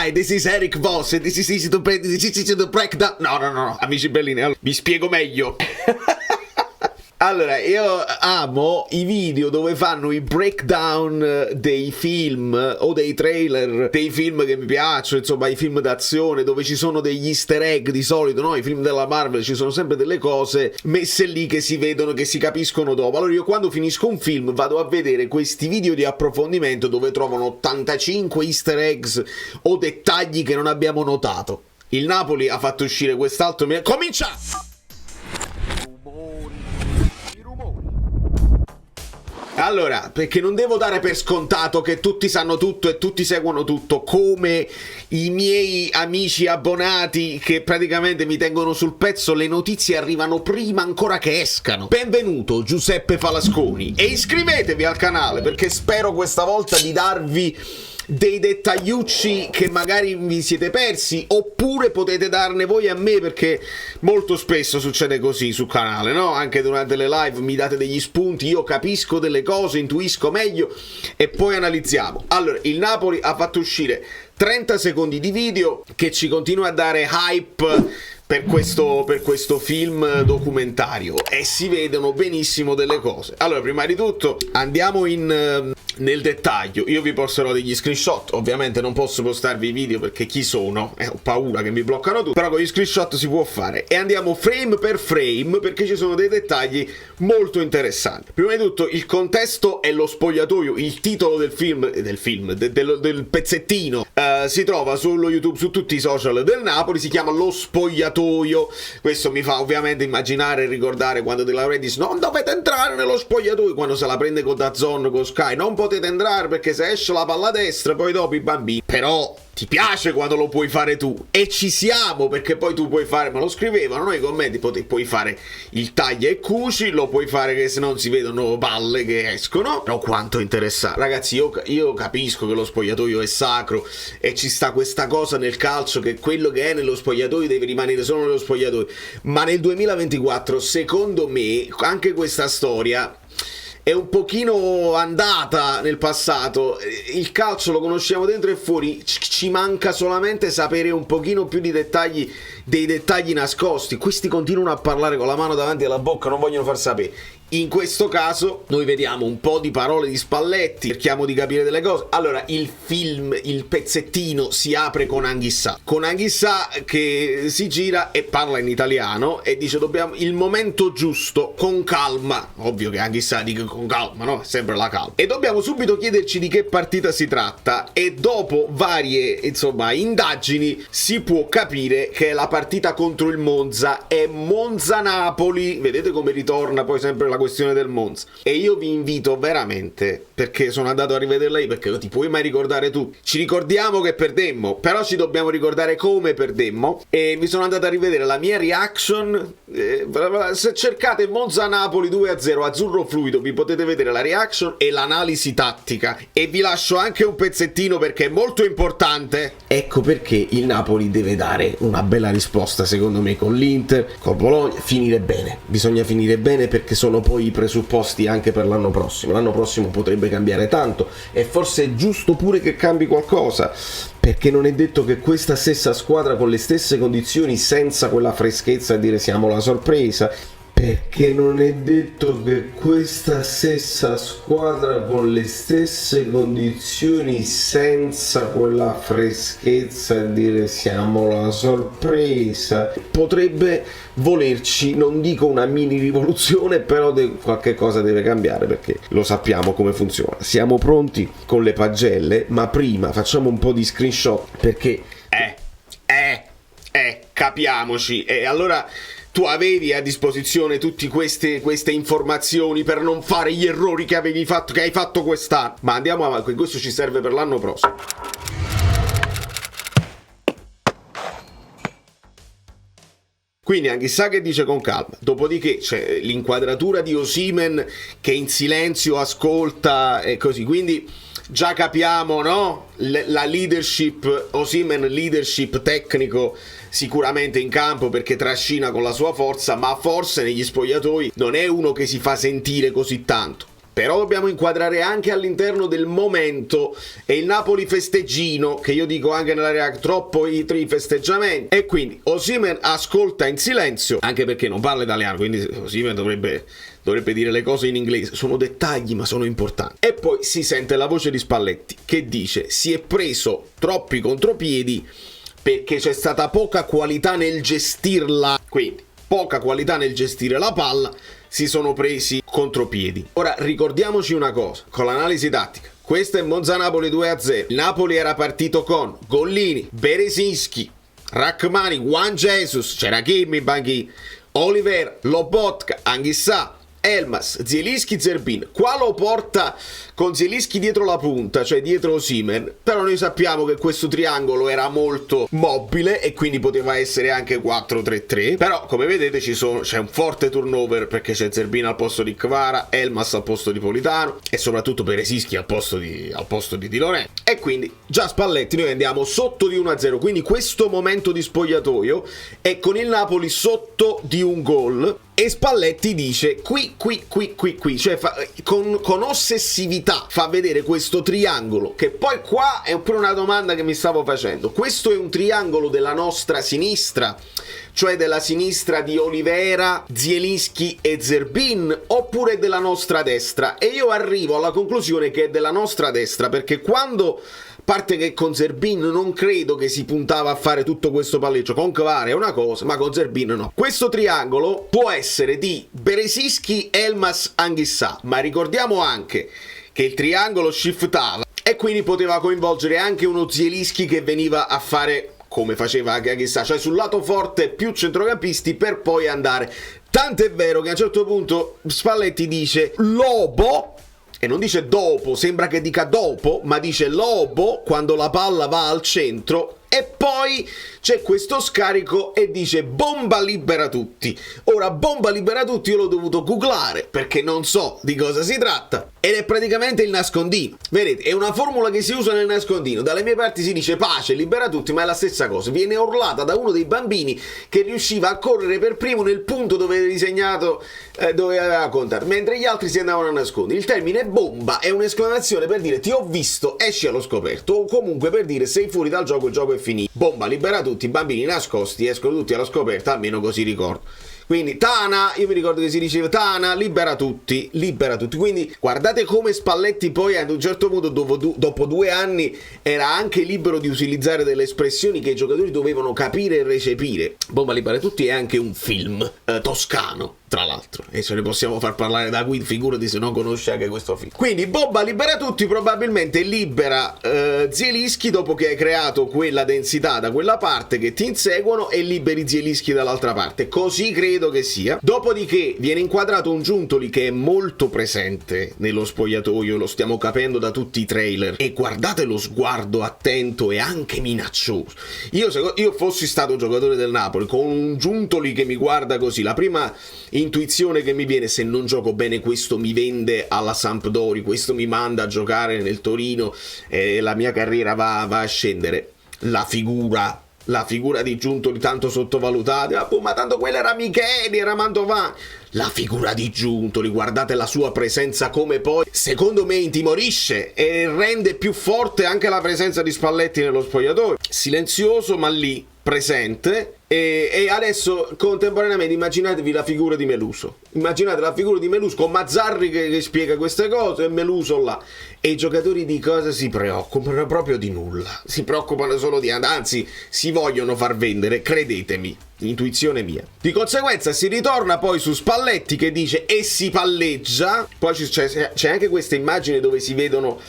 Hi, this is Eric Voss and this is easy to break down. No, amici bellini, allora, vi spiego meglio. Allora, io amo i video dove fanno i breakdown dei film o dei trailer, dei film che mi piacciono, insomma i film d'azione dove ci sono degli easter egg di solito, no? I film della Marvel ci sono sempre delle cose messe lì che si vedono, che si capiscono dopo. Allora io quando finisco un film vado a vedere questi video di approfondimento dove trovano 85 easter eggs o dettagli che non abbiamo notato. Il Napoli ha fatto uscire quest'altro... Comincia! Allora, perché non devo dare per scontato che tutti sanno tutto e tutti seguono tutto, come i miei amici abbonati che praticamente mi tengono sul pezzo, le notizie arrivano prima ancora che escano. Benvenuto Giuseppe Falasconi e iscrivetevi al canale perché spero questa volta di darvi dei dettagliucci che magari vi siete persi, oppure potete darne voi a me, perché molto spesso succede così sul canale, no? Anche durante le live mi date degli spunti, io capisco delle cose, intuisco meglio e poi analizziamo. Allora, il Napoli ha fatto uscire 30 secondi di video che ci continua a dare hype per questo film documentario e si vedono benissimo delle cose. Allora, prima di tutto andiamo nel dettaglio. Io vi posterò degli screenshot, ovviamente non posso postarvi i video perché chi sono? Ho paura che mi bloccano tutto, però con gli screenshot si può fare. E andiamo frame per frame perché ci sono dei dettagli molto interessanti. Prima di tutto il contesto è lo spogliatoio, il titolo del pezzettino si trova sullo YouTube, su tutti i social del Napoli, si chiama Lo Spogliatoio. Questo mi fa ovviamente immaginare e ricordare quando De Laurentiis non dovete entrare nello spogliatoio, quando se la prende con DAZN, con Sky, non potete entrare perché se esce la palla a destra poi dopo i bambini. Però ti piace quando lo puoi fare tu, e ci siamo, perché poi tu puoi fare, me lo scrivevano nei commenti, puoi fare il taglia e cuci, lo puoi fare che se non si vedono palle che escono. Però quanto interessante, ragazzi, io capisco che lo spogliatoio è sacro e ci sta questa cosa nel calcio che quello che è nello spogliatoio deve rimanere solo nello spogliatoio, ma nel 2024 secondo me anche questa storia è un pochino andata nel passato. Il calcio lo conosciamo dentro e fuori, ci manca solamente sapere un pochino più di dettagli, dei dettagli nascosti. Questi continuano a parlare con la mano davanti alla bocca, non vogliono far sapere. In questo caso noi vediamo un po' di parole di Spalletti, cerchiamo di capire delle cose. Allora, il film, il pezzettino si apre con Anghissà che si gira e parla in italiano e dice dobbiamo il momento giusto, con calma. Ovvio che Anghissà dica con calma, no? È sempre la calma. E dobbiamo subito chiederci di che partita si tratta, e dopo varie, insomma, indagini si può capire che la partita contro il Monza è Monza-Napoli. Vedete come ritorna poi sempre la questione del Monza. E io vi invito veramente, perché sono andato a rivederla io, perché non ti puoi mai ricordare tu. Ci ricordiamo che perdemmo, però ci dobbiamo ricordare come perdemmo, e mi sono andato a rivedere la mia reaction. Se cercate Monza-Napoli 2-0 azzurro fluido vi potete vedere la reaction e l'analisi tattica, e vi lascio anche un pezzettino perché è molto importante. Ecco perché il Napoli deve dare una bella risposta secondo me con l'Inter, col Bologna, finire bene. Bisogna finire bene perché sono poi i presupposti anche per l'anno prossimo. L'anno prossimo potrebbe cambiare tanto e forse è giusto pure che cambi qualcosa, perché non è detto che questa stessa squadra con le stesse condizioni, senza quella freschezza a dire siamo la sorpresa, perché non è detto che questa stessa squadra con le stesse condizioni, senza quella freschezza a dire siamo la sorpresa, potrebbe volerci, non dico una mini rivoluzione, però qualche cosa deve cambiare, perché lo sappiamo come funziona. Siamo pronti con le pagelle, ma prima facciamo un po' di screenshot perché capiamoci. E allora tu avevi a disposizione tutte queste informazioni per non fare gli errori che hai fatto quest'anno. Ma andiamo avanti, questo ci serve per l'anno prossimo. Quindi Anghissà che dice con calma, dopodiché c'è l'inquadratura di Osimhen che in silenzio ascolta e così, quindi già capiamo, no? La leadership, Osimhen leadership tecnico sicuramente in campo perché trascina con la sua forza, ma forse negli spogliatoi non è uno che si fa sentire così tanto. però dobbiamo inquadrare anche all'interno del momento, e il Napoli festeggino, che io dico anche nella React, troppo i tre festeggiamenti, e quindi Osimhen ascolta in silenzio, anche perché non parla italiano, quindi Osimhen dovrebbe dire le cose in inglese, sono dettagli ma sono importanti. E poi si sente la voce di Spalletti che dice: si è preso troppi contropiedi perché c'è stata poca qualità nel gestirla, quindi poca qualità nel gestire la palla, si sono presi contropiedi. Ora ricordiamoci una cosa, con l'analisi tattica, questo è Monza Napoli 2-0, il Napoli era partito con Gollini, Berezinski, Rachmani, Juan Jesus, c'era Kimi in banchina, Oliver, Lobotka, Anghissà, Elmas, Zielinski, Zerbin. Qua lo porta con Zielinski dietro la punta, cioè dietro Osimhen, però noi sappiamo che questo triangolo era molto mobile e quindi poteva essere anche 4-3-3, però come vedete c'è un forte turnover, perché c'è Zerbin al posto di Kvara, Elmas al posto di Politano e soprattutto Berezinski al posto di Di Lorenzo, e quindi già Spalletti noi andiamo sotto di 1-0, quindi questo momento di spogliatoio è con il Napoli sotto di un gol. E Spalletti dice qui, cioè con ossessività fa vedere questo triangolo, che poi qua è pure una domanda che mi stavo facendo. Questo è un triangolo della nostra sinistra, cioè della sinistra di Olivera, Zielinski e Zerbin, oppure della nostra destra? E io arrivo alla conclusione che è della nostra destra, perché quando parte che con Zerbin non credo che si puntava a fare tutto questo palleggio, con Kvara è una cosa, ma con Zerbin no. Questo triangolo può essere di Berezinski, Elmas, Anghissà, ma ricordiamo anche che il triangolo shiftava e quindi poteva coinvolgere anche uno Zielinski che veniva a fare come faceva anche Anghissà, cioè sul lato forte più centrocampisti per poi andare. Tant'è vero che a un certo punto Spalletti dice Lobo, e non dice dopo, sembra che dica dopo, ma dice Lobo quando la palla va al centro, e poi c'è questo scarico e dice bomba libera tutti. Ora bomba libera tutti io l'ho dovuto googlare perché non so di cosa si tratta, ed è praticamente il nascondino. Vedete, è una formula che si usa nel nascondino. Dalle mie parti si dice pace libera tutti, ma è la stessa cosa, viene urlata da uno dei bambini che riusciva a correre per primo nel punto dove era disegnato, dove aveva contato, mentre gli altri si andavano a nascondere. Il termine bomba è un'esclamazione per dire ti ho visto, esci allo scoperto, o comunque per dire sei fuori dal gioco, il gioco è finito. Bomba libera tutti, i bambini nascosti escono tutti allo scoperto, almeno così ricordo. Quindi Tana, io mi ricordo che si diceva Tana, libera tutti, libera tutti. Quindi guardate come Spalletti poi ad un certo punto, dopo 2 anni, era anche libero di utilizzare delle espressioni che i giocatori dovevano capire e recepire. Bomba libera tutti è anche un film toscano, tra l'altro, e ce ne possiamo far parlare da qui, figurati se non conosce anche questo film. Quindi bomba libera tutti probabilmente libera Zielinski dopo che hai creato quella densità da quella parte che ti inseguono, e liberi Zielinski dall'altra parte, così credo che sia. Dopodiché viene inquadrato un Giuntoli che è molto presente nello spogliatoio, lo stiamo capendo da tutti i trailer, e guardate lo sguardo attento e anche minaccioso. Io fossi stato un giocatore del Napoli con un Giuntoli che mi guarda così, la prima intuizione che mi viene: se non gioco bene questo mi vende alla Sampdoria, questo mi manda a giocare nel Torino e la mia carriera va a scendere. La figura di Giuntoli tanto sottovalutata, ma tanto quella era Micheli, era Mantovani. La figura di Giuntoli, guardate la sua presenza come poi secondo me intimorisce e rende più forte anche la presenza di Spalletti nello spogliatoio. Silenzioso ma lì presente. E adesso contemporaneamente immaginatevi la figura di Meluso. Immaginate la figura di Meluso con Mazzarri che spiega queste cose e Meluso là. E i giocatori di cosa si preoccupano? Proprio di nulla. Si preoccupano solo di andare, anzi si vogliono far vendere, credetemi, intuizione mia. Di conseguenza si ritorna poi su Spalletti che dice e si palleggia. Poi c'è anche questa immagine dove si vedono...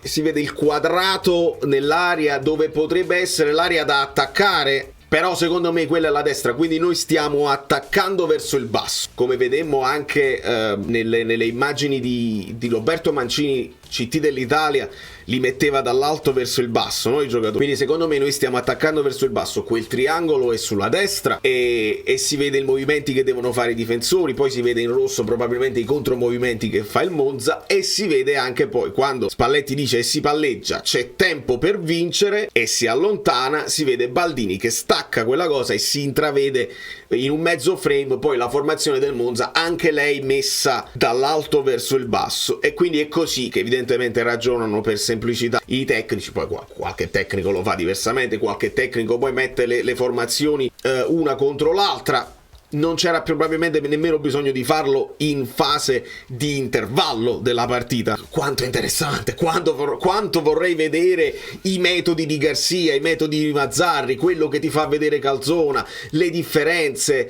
si vede il quadrato nell'area dove potrebbe essere l'area da attaccare, però secondo me quella è la destra, quindi noi stiamo attaccando verso il basso, come vedemmo anche nelle immagini di Roberto Mancini, CT dell'Italia, li metteva dall'alto verso il basso, no, i giocatori. Quindi secondo me noi stiamo attaccando verso il basso, quel triangolo è sulla destra e si vede i movimenti che devono fare i difensori, poi si vede in rosso probabilmente i contromovimenti che fa il Monza, e si vede anche poi quando Spalletti dice e si palleggia c'è tempo per vincere e si allontana, si vede Baldini che stacca quella cosa e si intravede in un mezzo frame poi la formazione del Monza, anche lei messa dall'alto verso il basso, e quindi è così che evidentemente ragionano per semplicità i tecnici. Poi qualche tecnico lo fa diversamente, qualche tecnico poi mette le formazioni una contro l'altra. Non c'era probabilmente nemmeno bisogno di farlo in fase di intervallo della partita. Quanto interessante, quanto vorrei vedere i metodi di Garcia, i metodi di Mazzarri, quello che ti fa vedere Calzona, le differenze.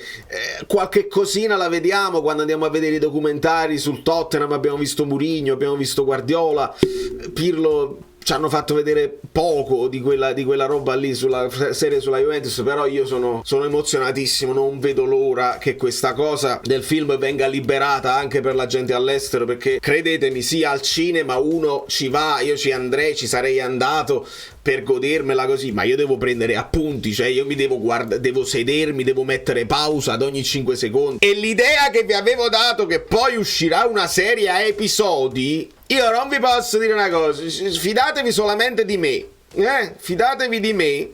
Qualche cosina la vediamo quando andiamo a vedere i documentari sul Tottenham. Abbiamo visto Mourinho, abbiamo visto Guardiola, Pirlo. Ci hanno fatto vedere poco di quella roba lì sulla serie sulla Juventus, però io sono emozionatissimo, non vedo l'ora che questa cosa del film venga liberata anche per la gente all'estero, perché credetemi, sì, al cinema uno ci va, io ci andrei, ci sarei andato per godermela così, ma io devo prendere appunti, cioè io mi devo sedermi, devo mettere pausa ad ogni 5 secondi. E l'idea che vi avevo dato che poi uscirà una serie a episodi, io non vi posso dire una cosa, fidatevi solamente di me, fidatevi di me,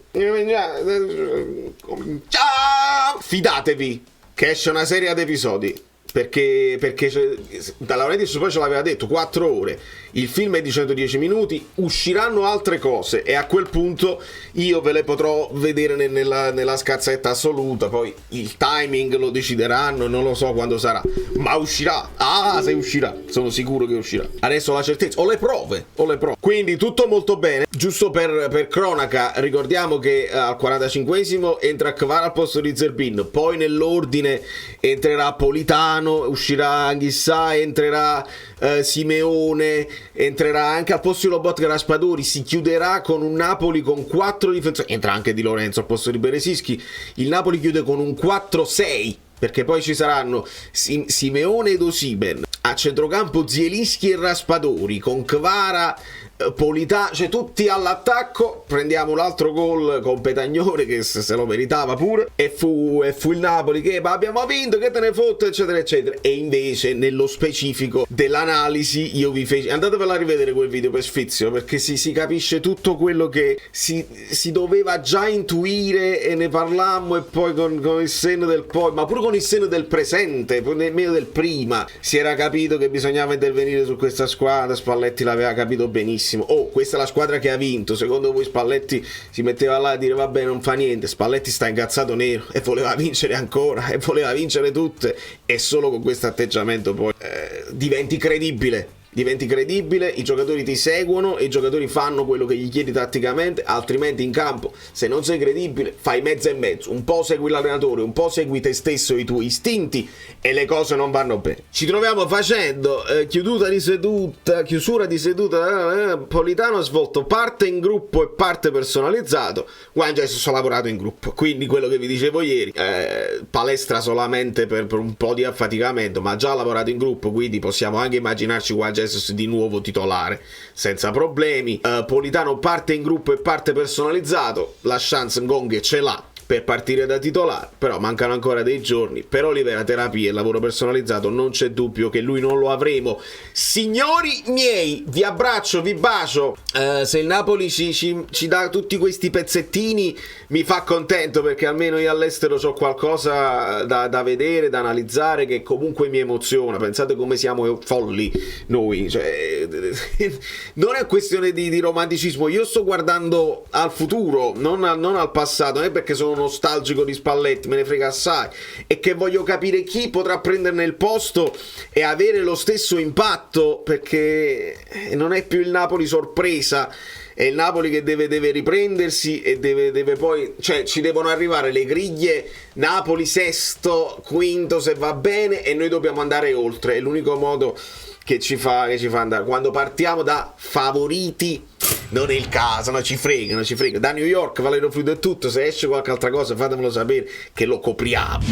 fidatevi che esce una serie ad episodi, perché da Laurentiis poi ce l'aveva detto, 4 ore, il film è di 110 minuti, usciranno altre cose e a quel punto io ve le potrò vedere nella scazzetta assoluta. Poi il timing lo decideranno, non lo so quando sarà, ma uscirà. Se uscirà, sono sicuro che uscirà. Adesso la certezza, ho le prove. Quindi tutto molto bene. Giusto per cronaca, ricordiamo che al 45esimo entra Kvara al posto di Zerbin, poi nell'ordine entrerà Politano, uscirà Anghissà, entrerà Simeone, entrerà anche al posto di Lobotka Raspadori, si chiuderà con un Napoli con 4 difensori, entra anche Di Lorenzo al posto di Beresischi, il Napoli chiude con un 4-6, perché poi ci saranno Simeone ed Osimhen, a centrocampo Zielinski e Raspadori, con Kvara, Politano, cioè tutti all'attacco. Prendiamo un altro gol con Petagnone che se lo meritava pure, e fu il Napoli che abbiamo vinto, che te ne fotte, eccetera eccetera. E invece nello specifico dell'analisi io vi feci, andatevela a rivedere quel video per sfizio, perché si capisce tutto quello che si doveva già intuire, e ne parlammo, e poi con il senno del poi, ma pure con il senno del presente, nemmeno del prima, si era capito che bisognava intervenire su questa squadra. Spalletti l'aveva capito benissimo. Questa è la squadra che ha vinto. Secondo voi Spalletti si metteva là a dire vabbè, non fa niente? Spalletti sta incazzato nero e voleva vincere ancora, e voleva vincere tutte, e solo con questo atteggiamento poi diventi credibile, i giocatori ti seguono e i giocatori fanno quello che gli chiedi tatticamente, altrimenti in campo, se non sei credibile, fai mezzo e mezzo, un po' segui l'allenatore, un po' segui te stesso e i tuoi istinti, e le cose non vanno bene. Ci troviamo facendo chiusura di seduta. Politano ha svolto parte in gruppo e parte personalizzato. Juan Jesus ha lavorato in gruppo, quindi quello che vi dicevo ieri, palestra solamente per un po' di affaticamento, ma già ha lavorato in gruppo, quindi possiamo anche immaginarci Juan Jesus di nuovo titolare senza problemi. Politano parte in gruppo e parte personalizzato, la chance Ngonghe ce l'ha per partire da titolare, però mancano ancora dei giorni. Per Olivera terapia e lavoro personalizzato non c'è dubbio che lui non lo avremo. Signori miei, vi abbraccio, vi bacio. Se il Napoli ci dà tutti questi pezzettini mi fa contento, perché almeno io all'estero ho qualcosa da vedere, da analizzare, che comunque mi emoziona. Pensate come siamo folli noi, cioè, non è questione di romanticismo, io sto guardando al futuro, non al passato, non è perché sono nostalgico di Spalletti, me ne frega assai, e che voglio capire chi potrà prenderne il posto e avere lo stesso impatto, perché non è più il Napoli sorpresa, è il Napoli che deve riprendersi e deve poi, cioè ci devono arrivare le griglie Napoli sesto, quinto se va bene, e noi dobbiamo andare oltre. È l'unico modo che ci fa andare. Quando partiamo da favoriti non è il caso, no, ci frega. Da New York, Valerio Fluido è tutto. Se esce qualche altra cosa fatemelo sapere che lo copriamo.